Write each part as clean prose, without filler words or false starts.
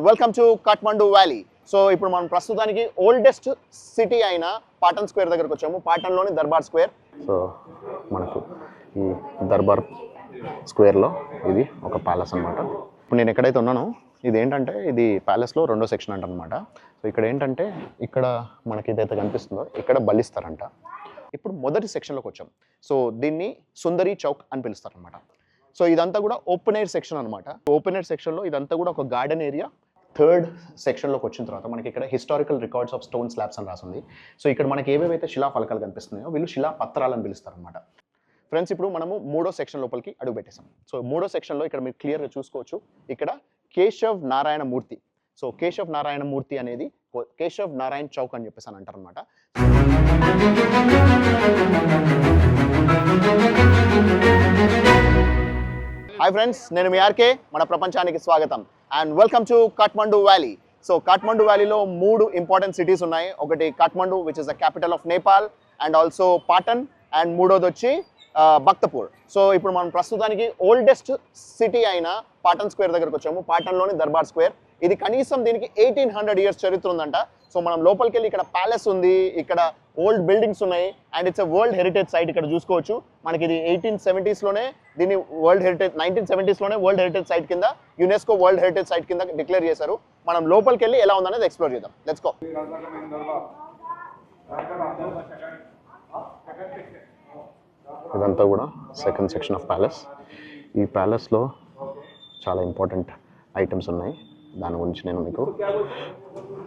Welcome to Kathmandu valley. So ఇప్పుడు మనం ప్రస్తుతానికి ఓల్డెస్ట్ సిటీ అయిన పాటన్ స్క్వేర్ దగ్గరకు వచ్చాము. పాటన్లోని దర్బార్ స్క్వేర్. సో మనకు ఈ దర్బార్ స్క్వేర్లో ఇది ఒక ప్యాలెస్ అనమాట. ఇప్పుడు నేను ఎక్కడైతే ఉన్నానో ఇదేంటంటే ఇది ప్యాలెస్లో రెండో సెక్షన్ అంటనమాట. సో ఇక్కడ ఏంటంటే ఇక్కడ మనకి ఇదైతే కనిపిస్తుందో ఇక్కడ బలిస్తారంట. ఇప్పుడు మొదటి సెక్షన్లోకి వచ్చాం. సో దీన్ని సుందరి చౌక్ అని పిలుస్తారనమాట. సో ఇదంతా కూడా ఓపెన్ ఎయిర్ సెక్షన్ అనమాట. ఓపెన్ ఎయిర్ సెక్షన్లో ఇదంతా కూడా ఒక గార్డెన్ ఏరియా. థర్డ్ సెక్షన్లోకి వచ్చిన తర్వాత మనకి ఇక్కడ historical records of stone slabs అని రాసింది. సో ఇక్కడ మనకి ఏవేవైతే శిలా ఫలకాలు కనిపిస్తున్నాయో వీళ్ళు శిలా పత్రాలని పిలుస్తారనమాట. ఫ్రెండ్స్ ఇప్పుడు మనము మూడో సెక్షన్ లోపలికి అడుగు పెట్టేసాం. సో మూడో సెక్షన్లో ఇక్కడ మీరు క్లియర్గా చూసుకోవచ్చు. ఇక్కడ కేశవ్ నారాయణ మూర్తి. సో కేశవ్ నారాయణ మూర్తి అనేది కేశవ్ నారాయణ చౌక్ అని చెప్పేసి అని అంటారనమాట. హాయ్ ఫ్రెండ్స్, నేను మీ ఆర్కే. మన ప్రపంచానికి స్వాగతం and welcome to Kathmandu valley. So Kathmandu వ్యాలీలో 3 ఇంపార్టెంట్ సిటీస్ ఉన్నాయి. ఒకటి Kathmandu which is the capital of Nepal, and also Patan, and మూడోది వచ్చి భక్తపూర్. సో ఇప్పుడు మనం ప్రస్తుతానికి ఓల్డెస్ట్ సిటీ అయిన పాటన్ స్క్వేర్ దగ్గరకు వచ్చాము. పాటన్లోని దర్బార్ స్క్వేర్. ఇది కనీసం దీనికి 1800 ఇయర్స్ చరిత్ర ఉందంట. సో మనం లోపలికి వెళ్ళి ఇక్కడ ప్యాలెస్ ఉంది, ఇక్కడ ఓల్డ్ బిల్డింగ్స్ ఉన్నాయి, and it's world heritage site. ఇక్కడ చూసుకోవచ్చు మనకి ఇది 1870స్లోనే దీన్ని వరల్డ్ హెరిటేజ్ 1970స్లోనే వరల్డ్ హెరిటేజ్ సైట్ కింద యునెస్కో వరల్డ్ హెరిటేజ్ సైట్ కింద డిక్లేర్ చేశారు. మనం లోపలికి వెళ్ళి ఎలా ఉందనేది ఎక్స్ప్లోర్ చేద్దాం. Let's go. ఇదంతా కూడా సెకండ్ సెక్షన్ ఆఫ్ ప్యాలెస్. ఈ ప్యాలెస్లో చాలా ఇంపార్టెంట్ ఐటమ్స్ ఉన్నాయి. దాని గురించి నేను మీకు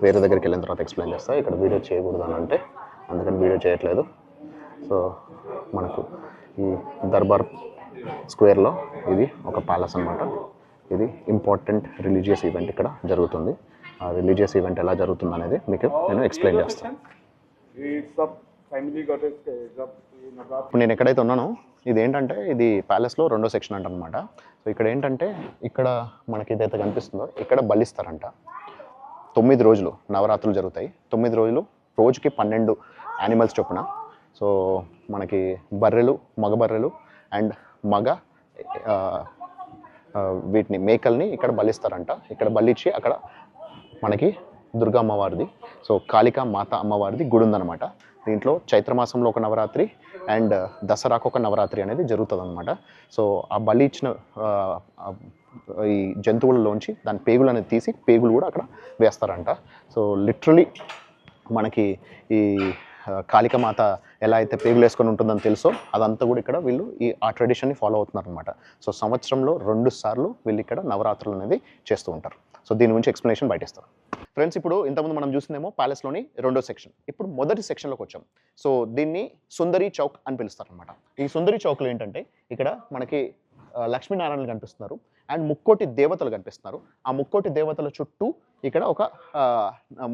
వేరే దగ్గరికి వెళ్ళిన తర్వాత ఎక్స్ప్లెయిన్ చేస్తాను. ఇక్కడ వీడియో చేయకూడదు అని అంటే అందుకని వీడియో చేయట్లేదు. సో మనకు ఈ దర్బార్ స్క్వేర్లో ఇది ఒక ప్యాలెస్ అనమాట. ఇది ఇంపార్టెంట్ రిలీజియస్ ఈవెంట్ ఇక్కడ జరుగుతుంది. ఆ రిలీజియస్ ఈవెంట్ ఎలా జరుగుతుంది అనేది మీకు నేను ఎక్స్ప్లెయిన్ చేస్తాను. ఇప్పుడు నేను ఎక్కడైతే ఉన్నానో ఇదేంటంటే ఇది ప్యాలెస్లో రెండో సెక్షన్ అంటనమాట. సో ఇక్కడ ఏంటంటే ఇక్కడ మనకి ఇదైతే కనిపిస్తుందో ఇక్కడ బలిస్తారంట. 9 రోజులు నవరాత్రులు జరుగుతాయి. 9 రోజులు రోజుకి 12 యానిమల్స్ చొప్పున. సో మనకి బర్రెలు, మగ బర్రెలు అండ్ మగ వీటిని మేకల్ని ఇక్కడ బలిస్తారంట. ఇక్కడ బలిచ్చి అక్కడ మనకి దుర్గా అమ్మవారిది, సో కాళికా మాత అమ్మవారిది గుడి ఉందన్నమాట. దీంట్లో చైత్రమాసంలో ఒక నవరాత్రి అండ్ దసరాకు ఒక నవరాత్రి అనేది జరుగుతుంది అనమాట. సో ఆ బలి ఇచ్చిన ఈ జంతువులలోంచి దాని పేగులు అనేది తీసి పేగులు కూడా అక్కడ వేస్తారంట. సో లిటరలీ మనకి ఈ కాళికమాత ఎలా అయితే పేగులు వేసుకొని ఉంటుందని తెలుసో అదంతా కూడా ఇక్కడ వీళ్ళు ఆ ట్రెడిషన్ని ఫాలో అవుతున్నారు అనమాట. సో సంవత్సరంలో 2 సార్లు వీళ్ళు ఇక్కడ నవరాత్రులు అనేది చేస్తూ ఉంటారు. సో దీని గురించి ఎక్స్ప్లెనేషన్ బయటిస్తారు. ఫ్రెండ్స్ ఇప్పుడు ఇంతకుముందు మనం చూసిందేమో ప్యాలెస్లోని రెండో సెక్షన్. ఇప్పుడు మొదటి సెక్షన్లోకి వచ్చాం. సో దీన్ని సుందరి చౌక్ అని పిలుస్తారనమాట. ఈ సుందరి చౌక్లో ఏంటంటే ఇక్కడ మనకి లక్ష్మీనారాయణలు కనిపిస్తున్నారు అండ్ ముక్కోటి దేవతలు కనిపిస్తున్నారు. ఆ ముక్కోటి దేవతల చుట్టూ ఇక్కడ ఒక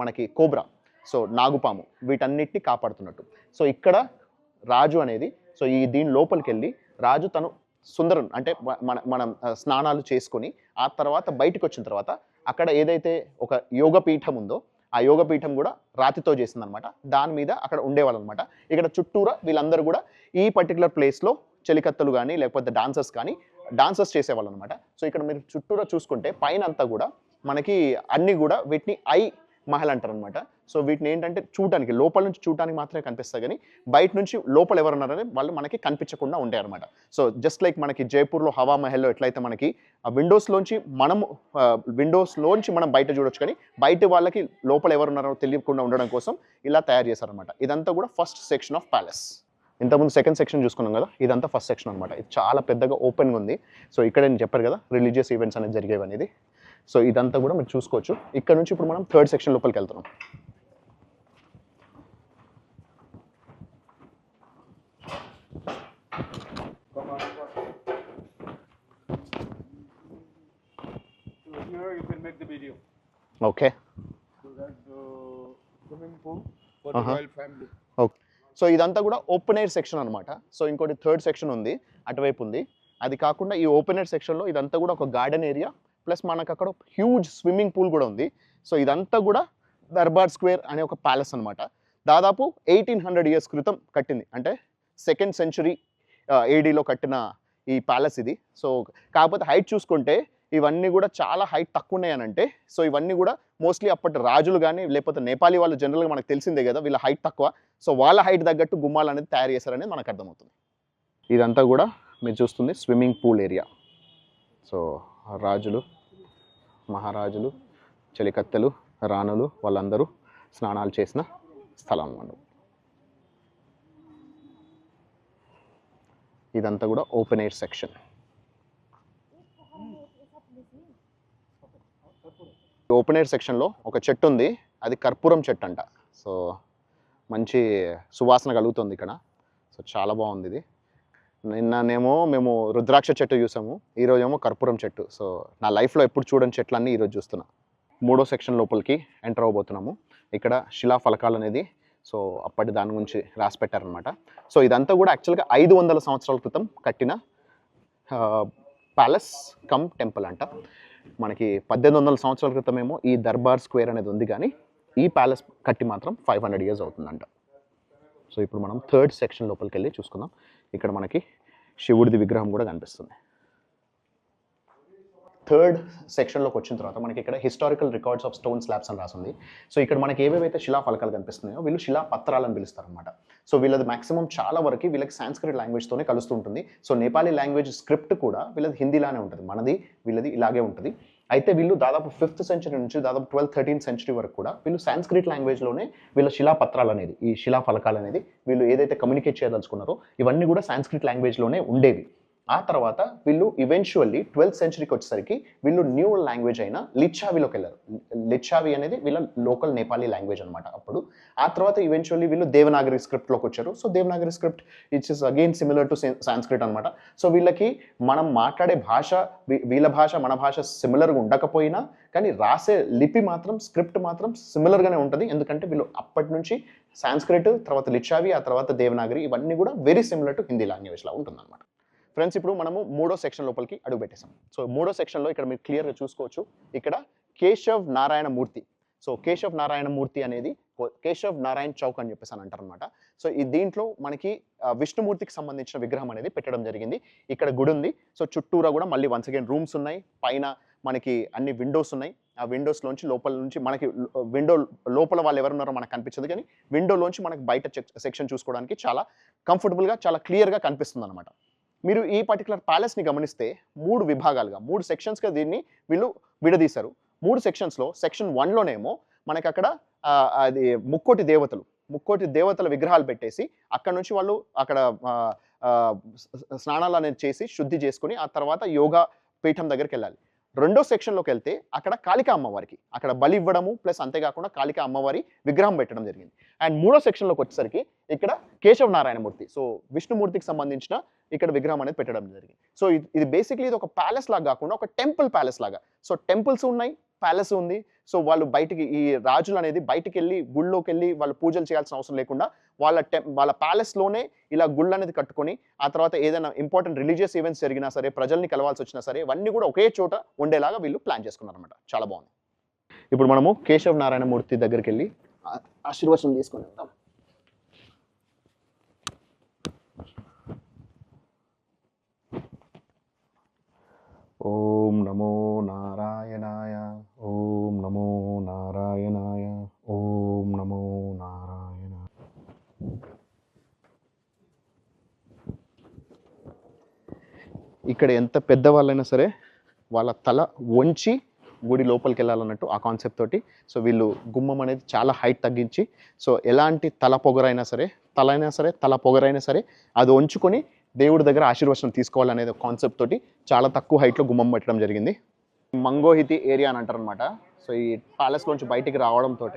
మనకి కోబ్రా, సో నాగుపాము, వీటన్నిటిని కాపాడుతున్నట్టు. సో ఇక్కడ రాజు అనేది, సో దీని లోపలికి వెళ్ళి రాజు తను సుందరం అంటే మనం స్నానాలు చేసుకొని ఆ తర్వాత బయటకు వచ్చిన తర్వాత అక్కడ ఏదైతే ఒక యోగపీఠం ఉందో ఆ యోగపీఠం కూడా రాతితో చేసిందనమాట. దాని మీద అక్కడ ఉండేవాళ్ళు అనమాట. ఇక్కడ చుట్టూరా వీళ్ళందరూ కూడా ఈ పర్టికులర్ ప్లేస్లో చెలికత్తలు కానీ లేకపోతే డాన్సర్స్ చేసేవాళ్ళు అనమాట. సో ఇక్కడ మీరు చుట్టూరా చూసుకుంటే పైన అంతా కూడా మనకి అన్నీ కూడా వీటిని ఐ మహల్ అంటారు అనమాట. సో వీటిని ఏంటంటే చూడటానికి, లోపల నుంచి చూడటానికి మాత్రమే కనిపిస్తాయి కానీ బయట నుంచి లోపల ఎవరున్నారని వాళ్ళు మనకి కనిపించకుండా ఉంటాయి అనమాట. సో జస్ట్ లైక్ మనకి జైపూర్లో హవా మహల్లో ఎట్లయితే మనకి విండోస్లోంచి మనం బయట చూడొచ్చు కానీ బయట వాళ్ళకి లోపల ఎవరున్నారో తెలియకుండా ఉండడం కోసం ఇలా తయారు చేశారనమాట. ఇదంతా కూడా ఫస్ట్ సెక్షన్ ఆఫ్ ప్యాలెస్. ఇంతకుముందు సెకండ్ సెక్షన్ చూసుకున్నాం కదా, ఇదంతా ఫస్ట్ సెక్షన్ అనమాట. ఇది చాలా పెద్దగా ఓపెన్గా ఉంది. సో ఇక్కడ నేను చెప్పారు కదా రిలీజియస్ ఈవెంట్స్ అనేది జరిగేవి అనేది. సో ఇదంతా కూడా మీరు చూసుకోవచ్చు. ఇక్కడ నుంచి ఇప్పుడు మనం థర్డ్ సెక్షన్ లోపలికి వెళ్తున్నాం. ఓకే, సో ఇదంతా కూడా ఓపెన్ ఎయిర్ సెక్షన్ అనమాట. సో ఇంకోటి థర్డ్ సెక్షన్ ఉంది, అటువైపు ఉంది. అది కాకుండా ఈ ఓపెన్ ఎయిర్ సెక్షన్లో ఇదంతా కూడా ఒక గార్డెన్ ఏరియా ప్లస్ మనకు అక్కడ హ్యూజ్ స్విమ్మింగ్ పూల్ కూడా ఉంది. సో ఇదంతా కూడా దర్బార్ స్క్వేర్ అనే ఒక ప్యాలెస్ అనమాట. దాదాపు 1800 ఇయర్స్ క్రితం కట్టింది, అంటే 2nd సెంచరీ ADలో కట్టిన ఈ ప్యాలెస్ ఇది. సో కాకపోతే హైట్ చూసుకుంటే ఇవన్నీ కూడా చాలా హైట్ తక్కువ ఉన్నాయి అని అంటే సో ఇవన్నీ కూడా మోస్ట్లీ అప్పటి రాజులు కానీ లేకపోతే నేపాలీ వాళ్ళు జనరల్గా మనకు తెలిసిందే కదా వీళ్ళ హైట్ తక్కువ సో వాళ్ళ హైట్ తగ్గట్టు గుమ్మాలు అనేది తయారు చేశారనేది మనకు అర్థమవుతుంది. ఇదంతా కూడా మీరు చూస్తుంది స్విమ్మింగ్ పూల్ ఏరియా. సో రాజులు, మహారాజులు, చెలికత్తెలు, రాణులు వాళ్ళందరూ స్నానాలు చేసిన స్థలం అన్నమాట. ఇదంతా కూడా open air section. Open air సెక్షన్లో ఒక చెట్టు ఉంది, అది కర్పూరం చెట్టు అంట. సో మంచి సువాసన కలుగుతుంది ఇక్కడ. సో చాలా బాగుంది ఇది. నిన్ననేమో మేము రుద్రాక్ష చెట్టు చూసాము, ఈరోజేమో కర్పూరం చెట్టు. సో నా లైఫ్లో ఎప్పుడు చూడని చెట్లన్నీ ఈరోజు చూస్తున్నా. 3వ సెక్షన్ లోపలికి ఎంటర్ అవ్వబోతున్నాము. ఇక్కడ శిలా ఫలకాలు అనేది సో అప్పటి దాని గురించి రాసి పెట్టారనమాట. సో ఇదంతా కూడా యాక్చువల్గా 500 సంవత్సరాల క్రితం కట్టిన ప్యాలెస్ కమ్ టెంపుల్ అంట. మనకి 1800 సంవత్సరాల క్రితమేమో ఈ దర్బార్ స్క్వేర్ అనేది ఉంది, కానీ ఈ ప్యాలెస్ కట్టి మాత్రం 500 ఇయర్స్ అవుతుందంట. సో ఇప్పుడు మనం 3rd సెక్షన్ లోపలికి వెళ్ళి చూసుకుందాం. ఇక్కడ మనకి శివుడిది విగ్రహం కూడా కనిపిస్తుంది. 3rd సెక్షన్లోకి వచ్చిన తర్వాత మనకి ఇక్కడ historical records of stone slabs అని రాసింది. సో ఇక్కడ మనకి ఏవేవైతే శిలా ఫలకాలు కనిపిస్తున్నాయో వీళ్ళు శిలా పత్రాలను పిలుస్తారు అనమాట. సో వీళ్ళది మాక్సిమం చాలా వరకు వీళ్ళకి సాంస్క్రిట్ లాంగ్వేజ్తోనే కలుస్తుంటుంది. సో నేపాలీ లాంగ్వేజ్ స్క్రిప్ట్ కూడా వీళ్ళది హిందీలానే ఉంటుంది, మనది వీళ్ళది ఇలాగే ఉంటుంది. అయితే వీళ్ళు దాదాపు 5th సెంచరీ నుంచి దాదాపు 12th 13th సెంచరీ వరకు కూడా వీళ్ళు సాంస్క్రిట్ లాంగ్వేజ్లోనే వీళ్ళ శిలా పత్రాలు అనేది, ఈ శిలా ఫలకాలు అనేది వీళ్ళు ఏదైతే కమ్యూనికేట్ చేయదలుచుకున్నారో ఇవన్నీ కూడా సాంస్క్రిట్ లాంగ్వేజ్లోనే ఉండేవి. ఆ తర్వాత వీళ్ళు ఈవెన్చువల్లీ 12th సెంచరీకి వచ్చేసరికి వీళ్ళు న్యూ లాంగ్వేజ్ అయిన లిచ్చావిలోకి వెళ్ళారు. లిచ్చావి అనేది వీళ్ళ లోకల్ నేపాలీ లాంగ్వేజ్ అనమాట అప్పుడు. ఆ తర్వాత ఈవెన్చువల్లీ వీళ్ళు దేవనాగరి స్క్రిప్ట్లోకి వచ్చారు. So Devanagari script it's is again similar to Sanskrit అనమాట. సో వీళ్ళకి మనం మాట్లాడే భాష, వీళ్ళ భాష మన భాష సిమిలర్గా ఉండకపోయినా కానీ రాసే లిపి మాత్రం, స్క్రిప్ట్ మాత్రం సిమిలర్గానే ఉంటుంది. ఎందుకంటే వీళ్ళు అప్పటి నుంచి సాంస్క్రిట్, తర్వాత లిచ్చావి, ఆ తర్వాత దేవనాగరి ఇవన్నీ కూడా వెరీ సిమిలర్ టు హిందీ లాంగ్వేజ్లా ఉంటుందన్నమాట. ఫ్రెండ్స్ ఇప్పుడు మనము 3వ సెక్షన్ లోపలికి అడుగు పెట్టేసాం. సో 3వ సెక్షన్లో ఇక్కడ మీరు క్లియర్గా చూసుకోవచ్చు, ఇక్కడ కేశవ్ నారాయణ మూర్తి. సో కేశవ్ నారాయణ మూర్తి అనేది కేశవ్ నారాయణ్ చౌక్ అని చెప్పేసి అని అంటారనమాట. సో ఈ దీంట్లో మనకి విష్ణుమూర్తికి సంబంధించిన విగ్రహం అనేది పెట్టడం జరిగింది. ఇక్కడ గుడి ఉంది. సో చుట్టూరా కూడా మళ్ళీ వన్స్ అగైన్ రూమ్స్ ఉన్నాయి, పైన మనకి అన్ని విండోస్ ఉన్నాయి. ఆ విండోస్లోంచి లోపల నుంచి మనకి విండో లోపల వాళ్ళు ఎవరున్నారో మనకు కనిపించదు, కానీ విండోలోంచి మనకి బయట సెక్షన్ చూసుకోవడానికి చాలా కంఫర్టబుల్గా, చాలా క్లియర్గా కనిపిస్తుంది అనమాట. మీరు ఈ పర్టికులర్ ప్యాలెస్ని గమనిస్తే 3 విభాగాలుగా, 3 సెక్షన్స్గా దీన్ని వీళ్ళు విడదీశారు. 3 సెక్షన్స్లో సెక్షన్ 1లోనేమో మనకి అక్కడ అది ముక్కోటి దేవతల విగ్రహాలు పెట్టేసి అక్కడ నుంచి వాళ్ళు అక్కడ స్నానాలు అనేది చేసి శుద్ధి చేసుకుని ఆ తర్వాత యోగా పీఠం దగ్గరికి వెళ్ళాలి. 2వ సెక్షన్లోకి వెళ్తే అక్కడ కాళికా అమ్మవారికి అక్కడ బలి ఇవ్వడము ప్లస్ అంతేకాకుండా కాళికా అమ్మవారి విగ్రహం పెట్టడం జరిగింది. అండ్ 3వ సెక్షన్లోకి వచ్చేసరికి ఇక్కడ కేశవ నారాయణమూర్తి, సో విష్ణుమూర్తికి సంబంధించిన ఇక్కడ విగ్రహం అనేది పెట్టడం జరిగింది. సో ఇది బేసిక్లీ ఇది ఒక ప్యాలెస్ లాగా కాకుండా ఒక టెంపుల్ ప్యాలెస్ లాగా. సో టెంపుల్స్ ఉన్నాయి, ప్యాలెస్ ఉంది. సో వాళ్ళు బయటికి, ఈ రాజులు అనేది బయటికి వెళ్ళి గుళ్ళోకి వెళ్ళి వాళ్ళు పూజలు చేయాల్సిన అవసరం లేకుండా వాళ్ళ ప్యాలెస్లోనే ఇలా గుళ్ళు అనేది కట్టుకొని ఆ తర్వాత ఏదైనా ఇంపార్టెంట్ రిలీజియస్ ఈవెంట్స్ జరిగినా సరే, ప్రజల్ని కలవాల్సి వచ్చినా సరే, ఇవన్నీ కూడా ఒకే చోట ఉండేలాగా వీళ్ళు ప్లాన్ చేసుకున్నారన్నమాట. చాలా బాగుంది. ఇప్పుడు మనము కేశవ నారాయణమూర్తి దగ్గరికి వెళ్ళి ఆశీర్వచనం తీసుకొని వెళ్తాం. ఓం నమో నారాయణాయ, ఓం నమో నారాయణాయ, ఓం నమో నారాయణ. ఇక్కడ ఎంత పెద్దవాళ్ళైనా సరే వాళ్ళ తల వంచి గుడి లోపలికి వెళ్ళాలన్నట్టు ఆ కాన్సెప్ట్ తోటి సో వీళ్ళు గుమ్మం అనేది చాలా హైట్ తగ్గించి, సో ఎలాంటి తల పొగరైనా సరే అది వంచుకొని దేవుడి దగ్గర ఆశీర్వచనం తీసుకోవాలనేది కాన్సెప్ట్ తోటి చాలా తక్కువ హైట్లో గుమ్మం పెట్టడం జరిగింది. మంగోహితి ఏరియా అని అంటారనమాట. సో ఈ ప్యాలెస్లోంచి బయటికి రావడంతో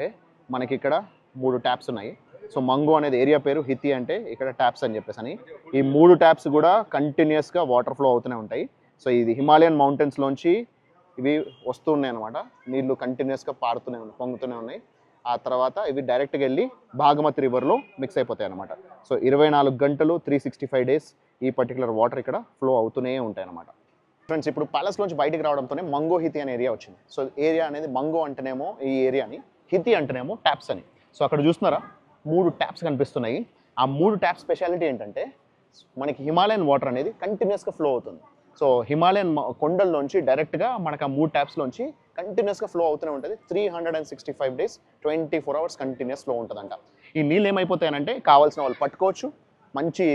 మనకి ఇక్కడ 3 ట్యాప్స్ ఉన్నాయి. సో మంగో అనేది ఏరియా పేరు, హితి అంటే ఇక్కడ ట్యాప్స్ అని చెప్పేసి అని. ఈ 3 ట్యాప్స్ కూడా కంటిన్యూస్గా వాటర్ ఫ్లో అవుతూనే ఉంటాయి. సో ఇది హిమాలయన్ మౌంటైన్స్లోంచి ఇవి వస్తూ ఉన్నాయి అనమాట. నీళ్లు కంటిన్యూస్గా పారుతూనే ఉన్నాయి, పొంగుతూనే ఉన్నాయి. ఆ తర్వాత ఇవి డైరెక్ట్గా వెళ్ళి భాగమతి రివర్లో మిక్స్ అయిపోతాయి అనమాట. సో 24 గంటలు 365 డేస్ ఈ పర్టికులర్ వాటర్ ఇక్కడ ఫ్లో అవుతూనే ఉంటాయి అనమాట. ఫ్రెండ్స్ ఇప్పుడు ప్యాలెస్లోంచి బయటికి రావడంతోనే మంగో హితి అనే ఏరియా వచ్చింది. సో ఏరియా అనేది మంగో అంటేనేమో ఈ ఏరియాని, హితి అంటేనేమో ట్యాప్స్ అని. సో అక్కడ చూస్తున్నారా 3 ట్యాప్స్ కనిపిస్తున్నాయి. ఆ 3 ట్యాప్స్ స్పెషాలిటీ ఏంటంటే మనకి హిమాలయన్ వాటర్ అనేది కంటిన్యూస్గా ఫ్లో అవుతుంది. సో హిమాలయన్ కొండల్లోంచి డైరెక్ట్గా మనకు ఆ 3 ట్యాప్స్లోంచి కంటిన్యూస్గా ఫ్లో అవుతూనే ఉంటుంది. 365 days 24 hours కంటిన్యూస్ ఫ్లో ఉంటుందంట. ఈ నీళ్ళు ఏమైపోతాయనంటే కావాల్సిన వాళ్ళు పట్టుకోవచ్చు, మంచి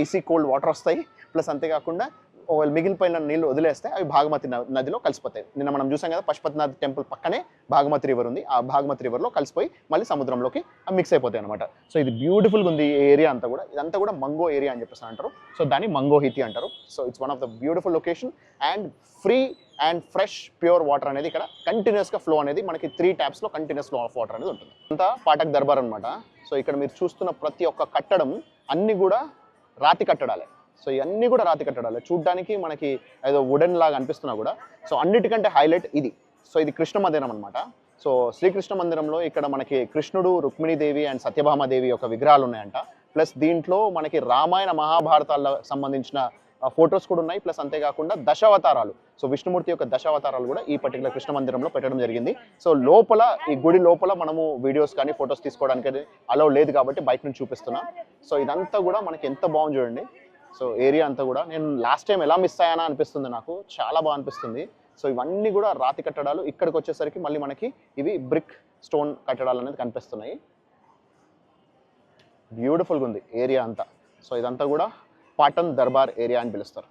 ఐసీ కోల్డ్ వాటర్ వస్తాయి. ప్లస్ అంతేకాకుండా ఒకవేళ మిగిలిపోయిన నీళ్ళు వదిలేస్తే అవి భాగమతి నదిలో కలిసిపోతాయి. నిన్న మనం చూసాం కదా, పశుపతినాథ్ టెంపుల్ పక్కనే భాగమతి రివర్ ఉంది. ఆ భాగమతి రివర్లో కలిసిపోయి మళ్ళీ సముద్రంలోకి మిక్స్ అయిపోతాయి అనమాట. సో ఇది బ్యూటిఫుల్గా ఉంది ఈ ఏరియా అంతా కూడా. ఇదంతా కూడా మంగో ఏరియా అని చెప్పేసి అంటారు. సో దాన్ని మంగోహితి అంటారు. So it's one of the beautiful location and free and fresh pure water అనేది ఇక్కడ కంటిన్యూస్గా ఫ్లో అనేది మనకి 3 ట్యాప్స్లో కంటిన్యూస్ ఫ్లో ఆఫ్ వాటర్ అనేది ఉంటుంది. అంతా పాఠక్ దర్బార్ అనమాట. సో ఇక్కడ మీరు చూస్తున్న ప్రతి ఒక్క కట్టడం అన్ని కూడా రాతి కట్టడాలే. సో ఇవన్నీ కూడా రాతి కట్టడాలే. చూడ్డానికి మనకి ఏదో వుడెన్ లాగా అనిపిస్తున్నా కూడా సో అన్నిటికంటే హైలైట్ ఇది. సో ఇది కృష్ణ మందిరం అనమాట. సో శ్రీకృష్ణ మందిరంలో ఇక్కడ మనకి కృష్ణుడు, రుక్మిణీదేవి అండ్ సత్యభామాదేవి యొక్క విగ్రహాలు ఉన్నాయంట. ప్లస్ దీంట్లో మనకి రామాయణ మహాభారతాలకు సంబంధించిన ఫొటోస్ కూడా ఉన్నాయి. ప్లస్ అంతేకాకుండా దశావతారాలు, సో విష్ణుమూర్తి యొక్క దశావతారాలు కూడా ఈ పర్టికులర్ కృష్ణ మందిరంలో పెట్టడం జరిగింది. సో లోపల ఈ గుడి లోపల మనము వీడియోస్ కానీ ఫొటోస్ తీసుకోవడానికి అలౌ లేదు కాబట్టి బయట నుంచి చూపిస్తున్నా. సో ఇదంతా కూడా మనకి ఎంత బాగుంది చూడండి. సో ఏరియా అంతా కూడా నేను లాస్ట్ టైం ఎలా మిస్ అయ్యానా అనిపిస్తుంది, నాకు చాలా బాగా అనిపిస్తుంది. సో ఇవన్నీ కూడా రాతి కట్టడాలు. ఇక్కడికి వచ్చేసరికి మళ్ళీ మనకి ఇవి బ్రిక్ స్టోన్ కట్టడాలు అనేది కనిపిస్తున్నాయి. బ్యూటిఫుల్గా ఉంది ఏరియా అంతా. సో ఇదంతా కూడా పాటన్ దర్బార్ ఏరియా అని పిలుస్తారు.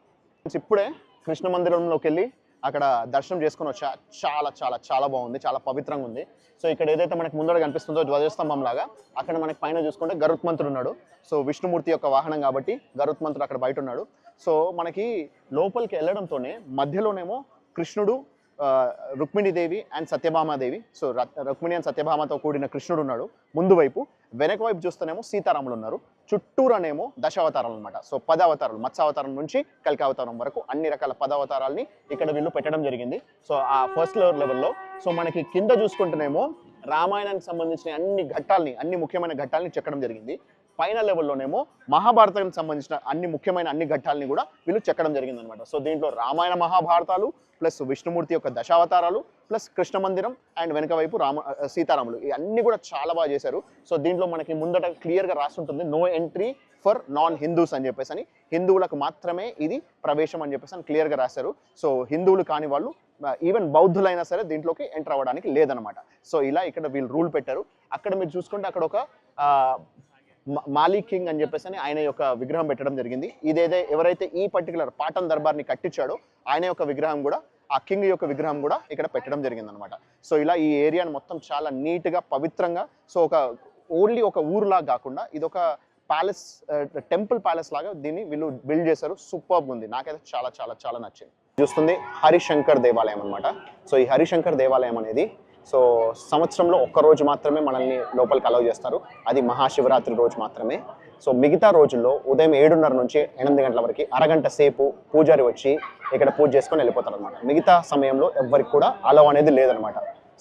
ఇప్పుడే కృష్ణ మందిరంలోకి వెళ్ళి అక్కడ దర్శనం చేసుకొని వచ్చా. చాలా చాలా చాలా బాగుంది, చాలా పవిత్రంగా ఉంది. సో ఇక్కడ ఏదైతే మనకి ముందర కనిపిస్తుందో ధ్వజస్తంభం లాగా, అక్కడ మనకి పైన చూసుకుంటే గరుత్మంతుడు ఉన్నాడు. సో విష్ణుమూర్తి యొక్క వాహనం కాబట్టి గరుత్మంతుడు అక్కడ బయట ఉన్నాడు. సో మనకి లోపలికి వెళ్ళడంతోనే మధ్యలోనేమో కృష్ణుడు, Rukmini Devi and Satyabhama Devi. So Rukmini and సత్యభామతో కూడిన కృష్ణుడు ఉన్నాడు ముందు వైపు. వెనక వైపు చూస్తేనేమో సీతారాములు ఉన్నారు. చుట్టూరనేమో దశావతారాలు అనమాట. సో 10 అవతారాలు, మత్స్యావతారం నుంచి కలికి అవతారం వరకు అన్ని రకాల 10 అవతారాలని ఇక్కడ వీళ్ళు పెట్టడం జరిగింది. సో ఆ ఫస్ట్ లెవెల్లో సో మనకి కింద చూసుకుంటేనేమో రామాయణానికి సంబంధించిన అన్ని ముఖ్యమైన ఘట్టాలని చెక్కడం జరిగింది. పైన లెవెల్లోనేమో మహాభారతానికి సంబంధించిన ముఖ్యమైన అన్ని ఘట్టాలని కూడా వీళ్ళు చెక్కడం జరిగింది అనమాట. సో దీంట్లో రామాయణ మహాభారతాలు ప్లస్ విష్ణుమూర్తి యొక్క దశావతారాలు ప్లస్ కృష్ణ మందిరం అండ్ వెనక వైపు సీతారాములు ఇవన్నీ కూడా చాలా బాగా చేశారు. సో దీంట్లో మనకి ముందట క్లియర్గా రాసి ఉంటుంది, no entry for non Hindus అని చెప్పేసి అని, హిందువులకు మాత్రమే ఇది ప్రవేశం అని చెప్పేసి అని క్లియర్గా రాశారు. సో హిందువులు కాని వాళ్ళు ఈవెన్ బౌద్ధులైనా సరే దీంట్లోకి ఎంటర్ అవ్వడానికి లేదనమాట. సో ఇలా ఇక్కడ వీళ్ళు రూల్ పెట్టారు. అక్కడ మీరు చూసుకుంటే అక్కడ ఒక మాలీ కింగ్ అని చెప్పేసి అని ఆయన యొక్క విగ్రహం పెట్టడం జరిగింది. ఎవరైతే ఈ పర్టికులర్ పాటన్ దర్బార్ని కట్టించాడో ఆయన యొక్క విగ్రహం కూడా, ఆ కింగ్ యొక్క విగ్రహం కూడా ఇక్కడ పెట్టడం జరిగింది అనమాట. సో ఇలా ఈ ఏరియాని మొత్తం చాలా నీట్గా పవిత్రంగా, సో ఓన్లీ ఒక ఊరులాగా కాకుండా ఇదొక ప్యాలెస్, టెంపుల్ ప్యాలెస్ లాగా దీన్ని వీళ్ళు బిల్డ్ చేశారు. సూపర్గా ఉంది, నాకైతే చాలా చాలా చాలా నచ్చింది. చూస్తుంది హరిశంకర్ దేవాలయం అనమాట. సో ఈ హరిశంకర్ దేవాలయం అనేది సో సంవత్సరంలో ఒక్క రోజు మాత్రమే మనల్ని లోపలికి అలౌ చేస్తారు, అది మహాశివరాత్రి రోజు మాత్రమే. సో మిగతా రోజుల్లో ఉదయం 7:30 నుంచి 8 గంటల వరకు అరగంట సేపు పూజారి వచ్చి ఇక్కడ పూజ చేసుకొని వెళ్ళిపోతారు అనమాట. మిగతా సమయంలో ఎవరికి కూడా అలౌ అనేది లేదనమాట.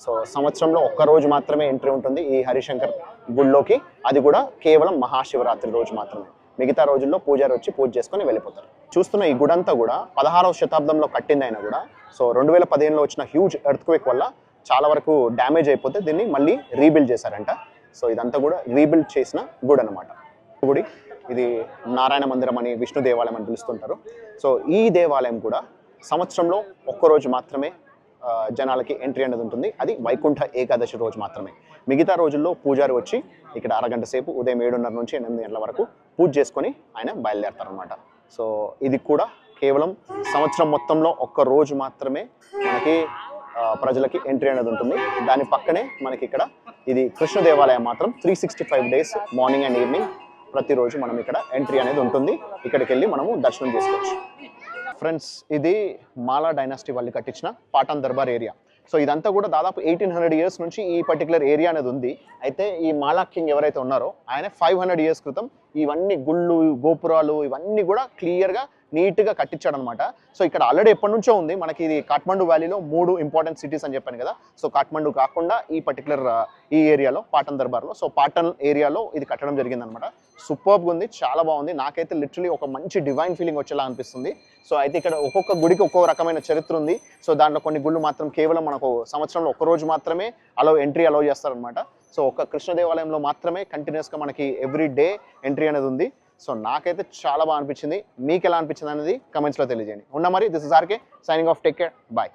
సో సంవత్సరంలో ఒక్క రోజు మాత్రమే ఎంట్రీ ఉంటుంది ఈ హరిశంకర్ గుడిలోకి, అది కూడా కేవలం మహాశివరాత్రి రోజు మాత్రమే. మిగతా రోజుల్లో పూజారి వచ్చి పూజ చేసుకొని వెళ్ళిపోతారు. చూస్తున్న ఈ గుడంతా కూడా 16వ శతాబ్దంలో కట్టిందైనా కూడా సో 2015లో వచ్చిన హ్యూజ్ ఎర్త్క్వేక్ వల్ల చాలా వరకు డ్యామేజ్ అయిపోతే దీన్ని మళ్ళీ రీబిల్డ్ చేశారంట. సో ఇదంతా కూడా రీబిల్డ్ చేసిన గుడి అనమాట. గుడి ఇది నారాయణ మందిరం అని, విష్ణు దేవాలయం అని పిలుస్తుంటారు. సో ఈ దేవాలయం కూడా సంవత్సరంలో ఒక్కరోజు మాత్రమే జనాలకి ఎంట్రీ అనేది ఉంటుంది, అది వైకుంఠ ఏకాదశి రోజు మాత్రమే. మిగతా రోజుల్లో పూజారి వచ్చి ఇక్కడ అరగంట సేపు ఉదయం 7:30 నుంచి 8 గంటల వరకు పూజ చేసుకొని ఆయన బయలుదేరతారనమాట. సో ఇది కూడా కేవలం సంవత్సరం మొత్తంలో ఒక్క రోజు మాత్రమే మనకి ప్రజలకి ఎంట్రీ అనేది ఉంటుంది. దాని పక్కనే మనకి ఇక్కడ ఇది కృష్ణ దేవాలయం మాత్రం 365 days మార్నింగ్ అండ్ ఈవినింగ్ ప్రతిరోజు మనం ఇక్కడ ఎంట్రీ అనేది ఉంటుంది. ఇక్కడికి వెళ్ళి మనము దర్శనం చేసుకోవచ్చు. ఫ్రెండ్స్, ఇది మాలా డైనాసిటీ వాళ్ళు కట్టించిన పాటన్ దర్బార్ ఏరియా. సో ఇదంతా కూడా దాదాపు 1800 years నుంచి ఈ పర్టికులర్ ఏరియా అనేది ఉంది. అయితే ఈ మాలా కింగ్ ఎవరైతే ఉన్నారో ఆయన 500 years క్రితం ఇవన్నీ గుళ్ళు, గోపురాలు ఇవన్నీ కూడా క్లియర్గా నీట్గా కట్టించాడు అనమాట. సో ఇక్కడ ఆల్రెడీ ఎప్పటి నుంచో ఉంది. మనకి ఇది కాఠ్మండు వ్యాలీలో 3 ఇంపార్టెంట్ సిటీస్ అని చెప్పాను కదా. సో కాఠ్మండు కాకుండా ఈ పర్టికులర్ ఈ ఏరియాలో పాటన్ దర్బార్లో, సో పాటన్ ఏరియాలో ఇది కట్టడం జరిగిందనమాట. సూపర్గా ఉంది, చాలా బాగుంది. నాకైతే లిటరలీ ఒక మంచి డివైన్ ఫీలింగ్ వచ్చేలా అనిపిస్తుంది. సో అయితే ఇక్కడ ఒక్కొక్క గుడికి ఒక్కొక్క రకమైన చరిత్ర ఉంది. సో దాంట్లో కొన్ని గుళ్ళు మాత్రం కేవలం మనకు సంవత్సరంలో ఒక్క రోజు మాత్రమే ఎంట్రీ అలౌ చేస్తారనమాట. సో ఒక కృష్ణ దేవాలయంలో మాత్రమే కంటిన్యూస్గా మనకి ఎవ్రీ డే ఎంట్రీ అనేది ఉంది. సో నాకైతే చాలా బాగా అనిపించింది. మీకు ఎలా అనిపించింది అనేది కమెంట్స్లో తెలియజేయండి. ఉన్నా మరి this is RK signing off. Take care. Bye.